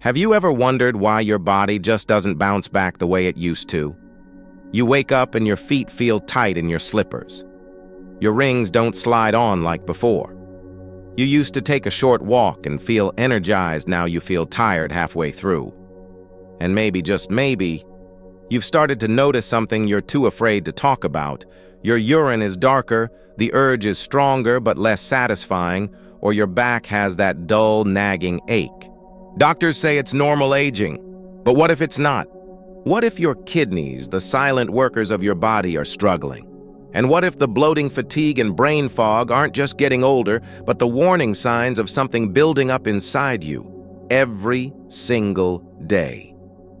Have you ever wondered why your body just doesn't bounce back the way it used to? You wake up and your feet feel tight in your slippers. Your rings don't slide on like before. You used to take a short walk and feel energized, now you feel tired halfway through. And maybe, just maybe, you've started to notice something you're too afraid to talk about. Your urine is darker, the urge is stronger but less satisfying, or your back has that dull, nagging ache. Doctors say it's normal aging, but what if it's not? What if your kidneys, the silent workers of your body, are struggling? And what if the bloating, fatigue, and brain fog aren't just getting older, but the warning signs of something building up inside you every single day?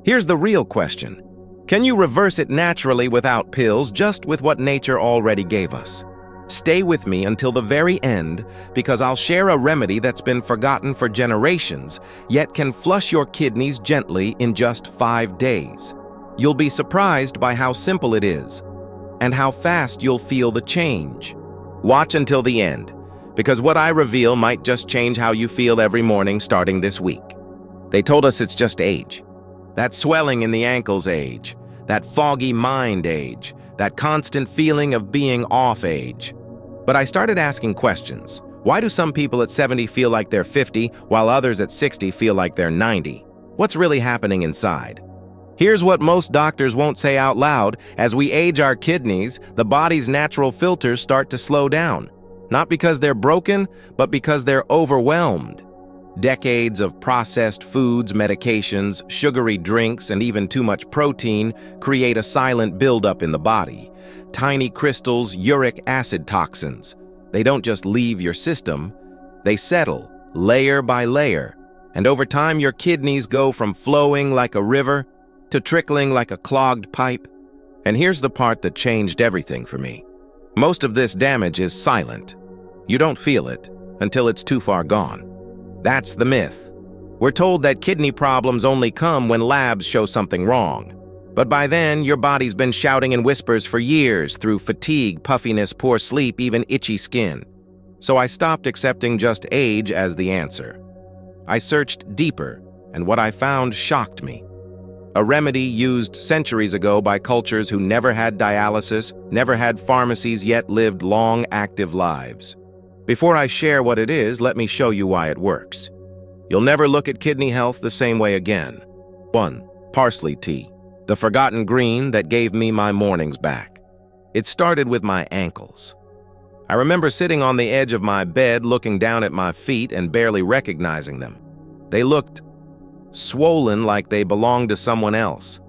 Here's the real question. Can you reverse it naturally without pills, just with what nature already gave us? Stay with me until the very end, because I'll share a remedy that's been forgotten for generations, yet can flush your kidneys gently in just 5 days. You'll be surprised by how simple it is, and how fast you'll feel the change. Watch until the end, because what I reveal might just change how you feel every morning starting this week. They told us it's just age. That swelling in the ankles age, that foggy mind age, that constant feeling of being off age. But I started asking questions. Why do some people at 70 feel like they're 50, while others at 60 feel like they're 90? What's really happening inside? Here's what most doctors won't say out loud. As we age our kidneys, the body's natural filters start to slow down. Not because they're broken, but because they're overwhelmed. Decades of processed foods, medications, sugary drinks, and even too much protein create a silent buildup in the body. Tiny crystals, uric acid toxins. They don't just leave your system, they settle, layer by layer. And over time, your kidneys go from flowing like a river to trickling like a clogged pipe. And here's the part that changed everything for me. Most of this damage is silent. You don't feel it until it's too far gone. That's the myth. We're told that kidney problems only come when labs show something wrong. But by then, your body's been shouting in whispers for years through fatigue, puffiness, poor sleep, even itchy skin. So I stopped accepting just age as the answer. I searched deeper, and what I found shocked me. A remedy used centuries ago by cultures who never had dialysis, never had pharmacies, yet lived long, active lives. Before I share what it is, let me show you why it works. You'll never look at kidney health the same way again. 1. Parsley tea, the forgotten green that gave me my mornings back. It started with my ankles. I remember sitting on the edge of my bed, looking down at my feet and barely recognizing them. They looked swollen, like they belonged to someone else.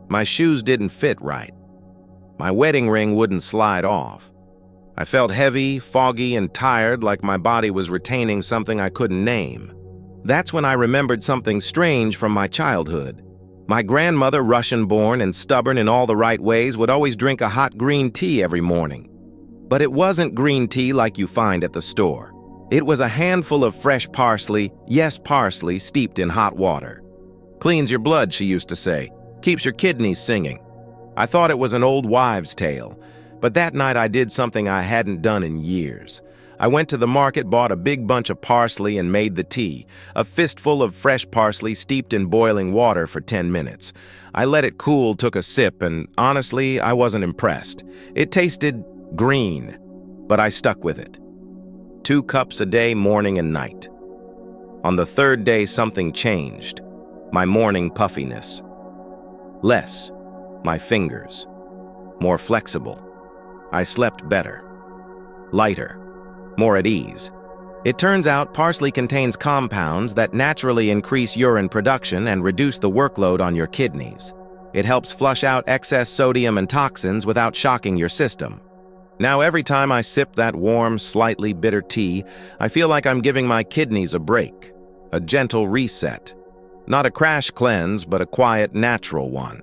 My shoes didn't fit right. My wedding ring wouldn't slide off. I felt heavy, foggy, and tired, like my body was retaining something I couldn't name. That's when I remembered something strange from my childhood. My grandmother, Russian-born and stubborn in all the right ways, would always drink a hot green tea every morning. But it wasn't green tea like you find at the store. It was a handful of fresh parsley, yes, parsley, steeped in hot water. Cleans your blood, she used to say. Keeps your kidneys singing. I thought it was an old wives' tale. But that night I did something I hadn't done in years. I went to the market, bought a big bunch of parsley, and made the tea. A fistful of fresh parsley steeped in boiling water for 10 minutes. I let it cool, took a sip, and honestly, I wasn't impressed. It tasted green, but I stuck with it. 2 cups a day, morning and night. On the 3rd day, something changed. My morning puffiness. Less. My fingers. More flexible. I slept better, lighter, more at ease. It turns out parsley contains compounds that naturally increase urine production and reduce the workload on your kidneys. It helps flush out excess sodium and toxins without shocking your system. Now every time I sip that warm, slightly bitter tea, I feel like I'm giving my kidneys a break, a gentle reset. Not a crash cleanse, but a quiet, natural one.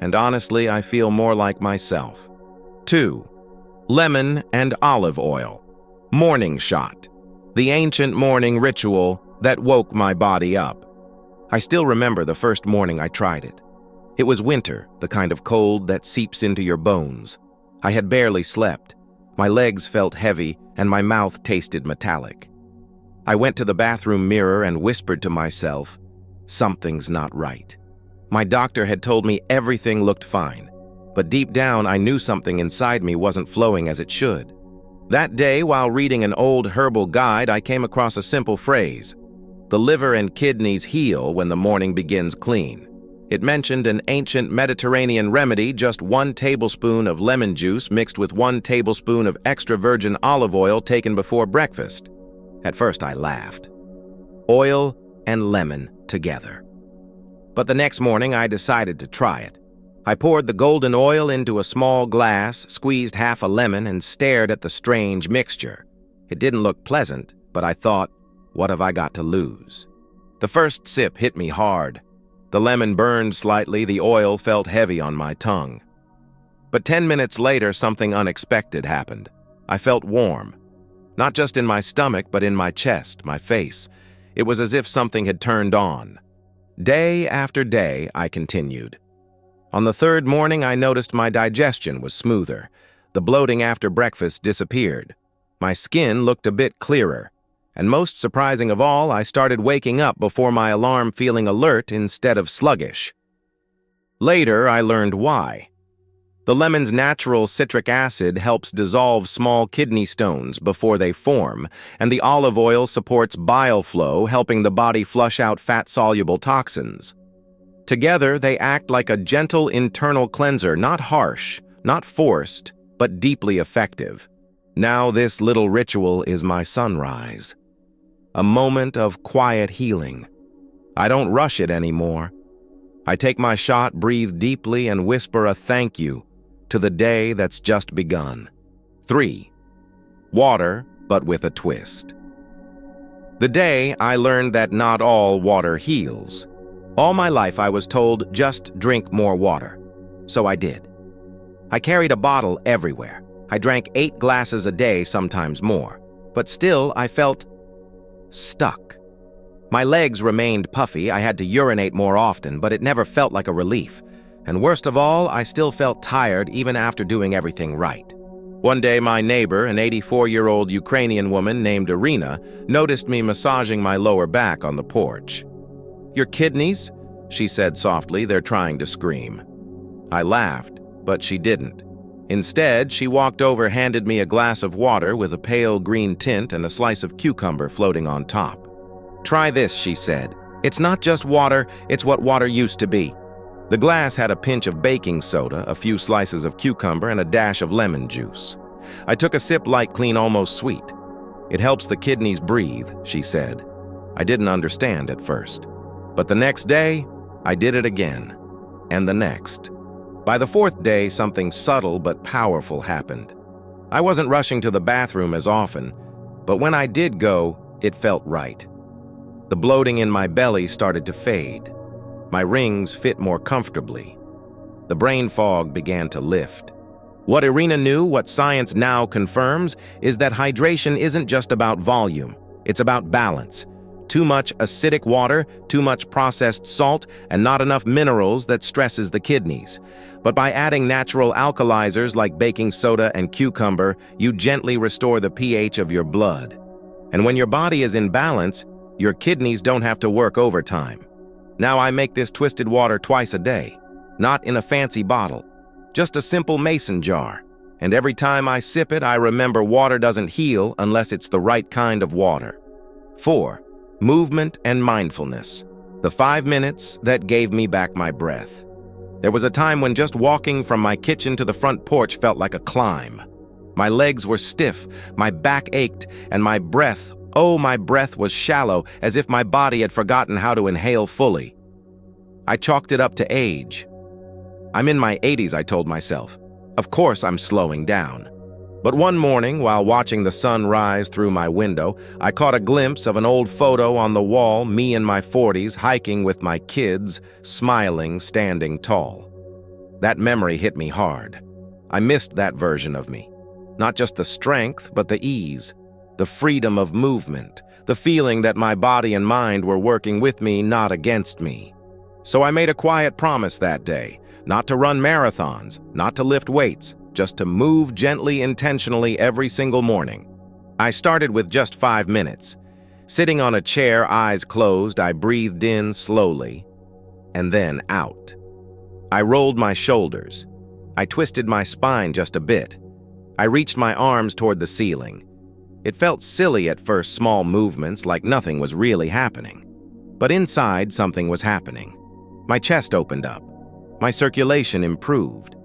And honestly, I feel more like myself. 2. Lemon and olive oil. Morning shot. The ancient morning ritual that woke my body up. I still remember the first morning I tried it. It was winter, the kind of cold that seeps into your bones. I had barely slept. My legs felt heavy, and my mouth tasted metallic. I went to the bathroom mirror and whispered to myself, Something's not right. My doctor had told me everything looked fine, but deep down I knew something inside me wasn't flowing as it should. That day, while reading an old herbal guide, I came across a simple phrase: "The liver and kidneys heal when the morning begins clean." It mentioned an ancient Mediterranean remedy: just 1 tablespoon of lemon juice mixed with 1 tablespoon of extra virgin olive oil taken before breakfast. At first I laughed. Oil and lemon together. But the next morning I decided to try it. I poured the golden oil into a small glass, squeezed half a lemon, and stared at the strange mixture. It didn't look pleasant, but I thought, what have I got to lose? The first sip hit me hard. The lemon burned slightly, the oil felt heavy on my tongue. But 10 minutes later, something unexpected happened. I felt warm. Not just in my stomach, but in my chest, my face. It was as if something had turned on. Day after day, I continued. On the 3rd morning, I noticed my digestion was smoother. The bloating after breakfast disappeared. My skin looked a bit clearer. And most surprising of all, I started waking up before my alarm feeling alert instead of sluggish. Later, I learned why. The lemon's natural citric acid helps dissolve small kidney stones before they form, and the olive oil supports bile flow, helping the body flush out fat-soluble toxins. Together, they act like a gentle internal cleanser, not harsh, not forced, but deeply effective. Now this little ritual is my sunrise. A moment of quiet healing. I don't rush it anymore. I take my shot, breathe deeply, and whisper a thank you to the day that's just begun. 3. Water, but with a twist. The day I learned that not all water heals. All my life I was told, just drink more water. So I did. I carried a bottle everywhere. I drank 8 glasses a day, sometimes more. But still, I felt stuck. My legs remained puffy. I had to urinate more often, but it never felt like a relief. And worst of all, I still felt tired even after doing everything right. One day, my neighbor, an 84-year-old Ukrainian woman named Irina, noticed me massaging my lower back on the porch. "Your kidneys?" she said softly. "They're trying to scream." I laughed, but she didn't. Instead, she walked over, handed me a glass of water with a pale green tint and a slice of cucumber floating on top. "Try this," she said. "It's not just water, it's what water used to be." The glass had a pinch of baking soda, a few slices of cucumber, and a dash of lemon juice. I took a sip, light, clean, almost sweet. "It helps the kidneys breathe," she said. I didn't understand at first. But the next day, I did it again. And the next. By the 4th day, something subtle but powerful happened. I wasn't rushing to the bathroom as often, but when I did go, it felt right. The bloating in my belly started to fade. My rings fit more comfortably. The brain fog began to lift. What Irina knew, what science now confirms, is that hydration isn't just about volume. It's about balance. Too much acidic water, too much processed salt, and not enough minerals that stresses the kidneys. But by adding natural alkalizers like baking soda and cucumber, you gently restore the pH of your blood. And when your body is in balance, your kidneys don't have to work overtime. Now I make this twisted water twice a day, not in a fancy bottle, just a simple mason jar. And every time I sip it, I remember water doesn't heal unless it's the right kind of water. 4. Movement and mindfulness. The 5 minutes that gave me back my breath. There was a time when just walking from my kitchen to the front porch felt like a climb. My legs were stiff, my back ached, and my breath was shallow, as if my body had forgotten how to inhale fully. I chalked it up to age. I'm in my 80s, I told myself. Of course I'm slowing down. But one morning, while watching the sun rise through my window, I caught a glimpse of an old photo on the wall, me in my 40s, hiking with my kids, smiling, standing tall. That memory hit me hard. I missed that version of me. Not just the strength, but the ease, the freedom of movement, the feeling that my body and mind were working with me, not against me. So I made a quiet promise that day, not to run marathons, not to lift weights, just to move gently, intentionally every single morning. I started with just 5 minutes. Sitting on a chair, eyes closed, I breathed in slowly, and then out. I rolled my shoulders. I twisted my spine just a bit. I reached my arms toward the ceiling. It felt silly at first, small movements, like nothing was really happening. But inside, something was happening. My chest opened up. My circulation improved.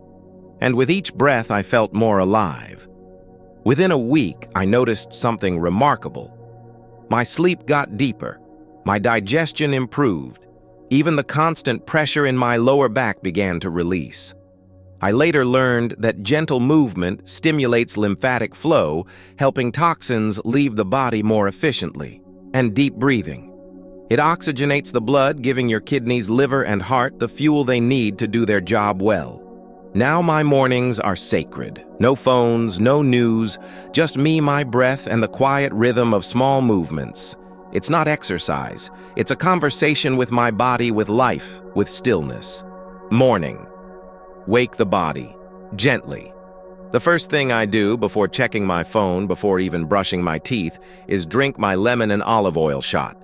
And with each breath, I felt more alive. Within a week, I noticed something remarkable. My sleep got deeper. My digestion improved. Even the constant pressure in my lower back began to release. I later learned that gentle movement stimulates lymphatic flow, helping toxins leave the body more efficiently, and deep breathing. It oxygenates the blood, giving your kidneys, liver, and heart the fuel they need to do their job well. Now my mornings are sacred. No phones, no news, just me, my breath, and the quiet rhythm of small movements. It's not exercise. It's a conversation with my body, with life, with stillness. Morning. Wake the body, gently. The first thing I do before checking my phone, before even brushing my teeth, is drink my lemon and olive oil shot.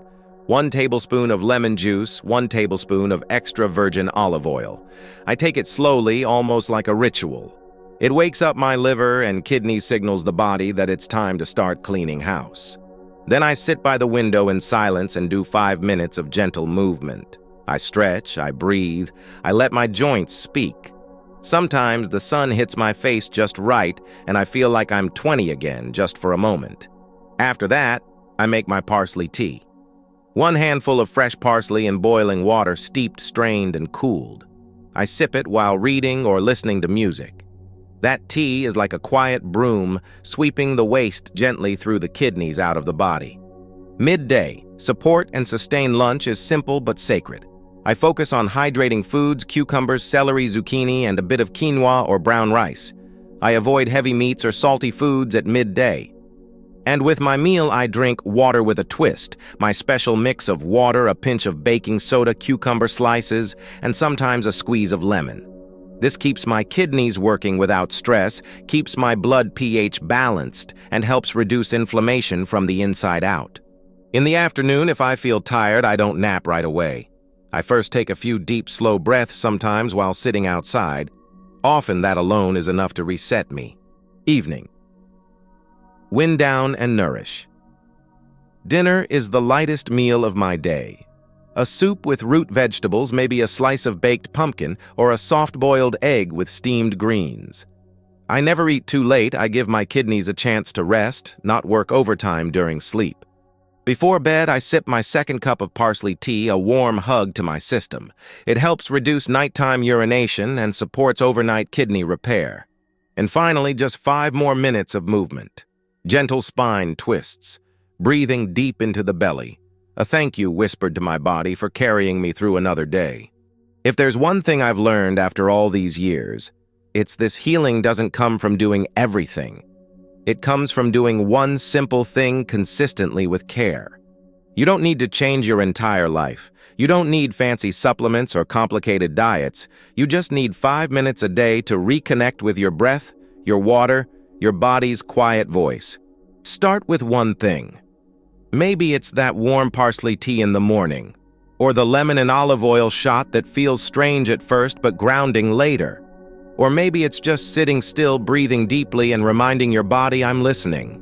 1 tablespoon of lemon juice, 1 tablespoon of extra virgin olive oil. I take it slowly, almost like a ritual. It wakes up my liver and kidney, signals the body that it's time to start cleaning house. Then I sit by the window in silence and do 5 minutes of gentle movement. I stretch, I breathe, I let my joints speak. Sometimes the sun hits my face just right and I feel like I'm 20 again, just for a moment. After that, I make my parsley tea. 1 handful of fresh parsley in boiling water, steeped, strained, and cooled. I sip it while reading or listening to music. That tea is like a quiet broom, sweeping the waste gently through the kidneys out of the body. Midday, support and sustain lunch is simple but sacred. I focus on hydrating foods, cucumbers, celery, zucchini, and a bit of quinoa or brown rice. I avoid heavy meats or salty foods at midday. And with my meal, I drink water with a twist, my special mix of water, a pinch of baking soda, cucumber slices, and sometimes a squeeze of lemon. This keeps my kidneys working without stress, keeps my blood pH balanced, and helps reduce inflammation from the inside out. In the afternoon, if I feel tired, I don't nap right away. I first take a few deep, slow breaths sometimes while sitting outside. Often that alone is enough to reset me. Evening. Wind down and nourish. Dinner is the lightest meal of my day. A soup with root vegetables, maybe a slice of baked pumpkin, or a soft-boiled egg with steamed greens. I never eat too late. I give my kidneys a chance to rest, not work overtime during sleep. Before bed, I sip my 2nd cup of parsley tea, a warm hug to my system. It helps reduce nighttime urination and supports overnight kidney repair. And finally, just 5 more minutes of movement. Gentle spine twists, breathing deep into the belly. A thank you whispered to my body for carrying me through another day. If there's one thing I've learned after all these years, it's this: healing doesn't come from doing everything. It comes from doing one simple thing consistently with care. You don't need to change your entire life. You don't need fancy supplements or complicated diets. You just need 5 minutes a day to reconnect with your breath, your water, your body's quiet voice. Start with one thing. Maybe it's that warm parsley tea in the morning, or the lemon and olive oil shot that feels strange at first but grounding later. Or maybe it's just sitting still, breathing deeply, and reminding your body, I'm listening.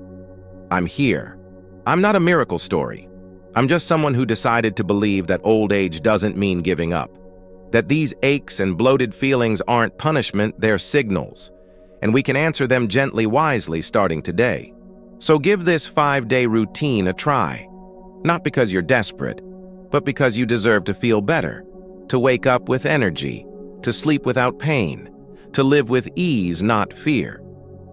I'm here. I'm not a miracle story. I'm just someone who decided to believe that old age doesn't mean giving up. That these aches and bloated feelings aren't punishment, they're signals. And we can answer them gently, wisely, starting today. So give this 5-day routine a try. Not because you're desperate, but because you deserve to feel better, to wake up with energy, to sleep without pain, to live with ease, not fear.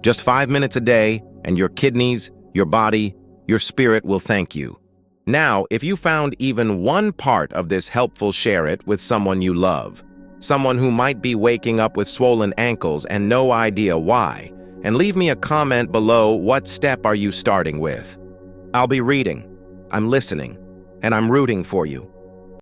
Just 5 minutes a day, and your kidneys, your body, your spirit will thank you. Now, if you found even one part of this helpful, share it with someone you love. Someone who might be waking up with swollen ankles and no idea why. And leave me a comment below. What step are you starting with? I'll be reading, I'm listening, and I'm rooting for you.